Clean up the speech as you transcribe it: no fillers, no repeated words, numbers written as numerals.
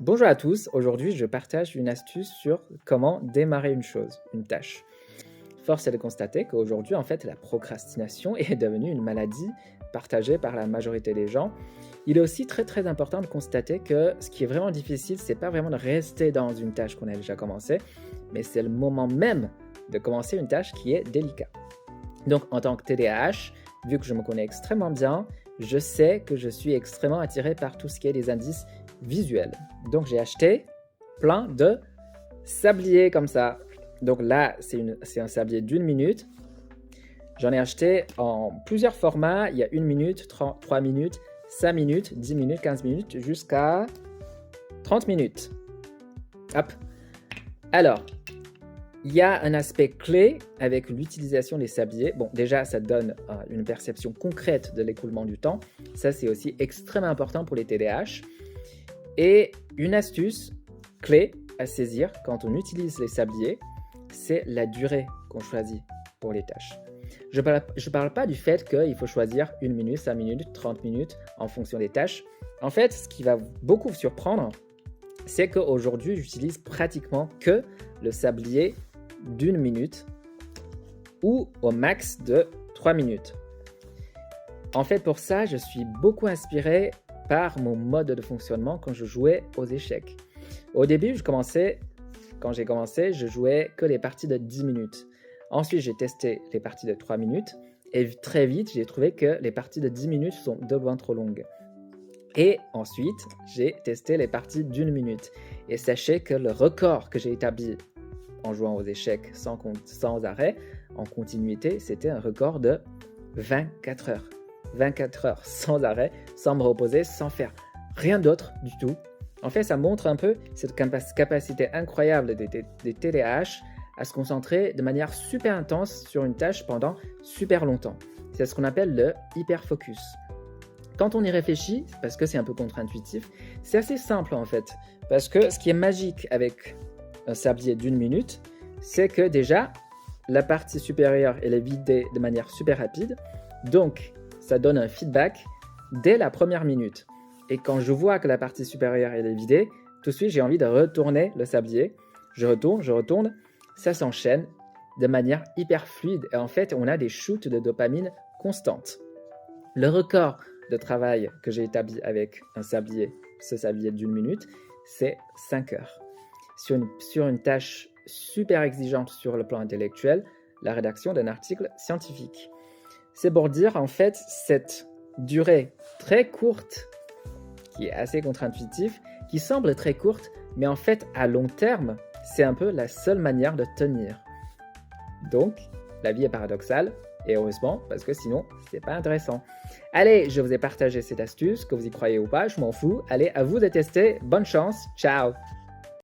Bonjour à tous, aujourd'hui je partage une astuce sur comment démarrer une chose, une tâche. Force est de constater qu'aujourd'hui en fait la procrastination est devenue une maladie partagée par la majorité des gens. Il est aussi très important de constater que ce qui est vraiment difficile, c'est pas vraiment de rester dans une tâche qu'on a déjà commencée, mais c'est le moment même de commencer une tâche qui est délicat. Donc en tant que TDAH, vu que je me connais extrêmement bien, je sais que je suis extrêmement attiré par tout ce qui est des indices visuels. Donc j'ai acheté plein de sabliers comme ça. Donc là, c'est un sablier d'1 minute. J'en ai acheté en plusieurs formats. Il y a 1 minute, 3 minutes, 5 minutes, 10 minutes, 15 minutes, jusqu'à 30 minutes. Hop. Alors, il y a un aspect clé avec l'utilisation des sabliers. Bon, déjà, ça donne une perception concrète de l'écoulement du temps. Ça, c'est aussi extrêmement important pour les TDAH. Et une astuce clé à saisir quand on utilise les sabliers, c'est la durée qu'on choisit pour les tâches. Je ne parle pas du fait qu'il faut choisir 1 minute, 5 minutes, 30 minutes en fonction des tâches. En fait, ce qui va beaucoup vous surprendre, c'est qu'aujourd'hui, j'utilise pratiquement que le sablier d'1 minute ou au max de 3 minutes. En fait, pour ça, je suis beaucoup inspiré par mon mode de fonctionnement quand je jouais aux échecs. Au début, quand j'ai commencé, je jouais que les parties de 10 minutes. Ensuite, j'ai testé les parties de 3 minutes et très vite, j'ai trouvé que les parties de 10 minutes sont de loin trop longues. Et ensuite, j'ai testé les parties d'1 minute. Et sachez que le record que j'ai établi en jouant aux échecs sans arrêt, en continuité, c'était un record de 24 heures. 24 heures sans arrêt, sans me reposer, sans faire rien d'autre du tout. En fait, ça montre un peu cette capacité incroyable des TDAH à se concentrer de manière super intense sur une tâche pendant super longtemps. C'est ce qu'on appelle le hyperfocus. Quand on y réfléchit, parce que c'est un peu contre-intuitif, c'est assez simple en fait. Parce que ce qui est magique avec un sablier d'1 minute, c'est que déjà, la partie supérieure, elle est vidée de manière super rapide. Donc, ça donne un feedback dès la première minute. Et quand je vois que la partie supérieure elle est vidée, tout de suite j'ai envie de retourner le sablier. Je retourne, ça s'enchaîne de manière hyper fluide. Et en fait, on a des shoots de dopamine constantes. Le record de travail que j'ai établi avec ce sablier d'1 minute, c'est 5 heures. Sur une tâche super exigeante sur le plan intellectuel, la rédaction d'un article scientifique. C'est pour dire en fait cette durée très courte, qui est assez contre-intuitive, qui semble très courte, mais en fait à long terme, c'est un peu la seule manière de tenir. Donc, la vie est paradoxale, et heureusement, parce que sinon, c'est pas intéressant. Allez, je vous ai partagé cette astuce, que vous y croyez ou pas, je m'en fous. Allez, à vous de tester. Bonne chance, ciao!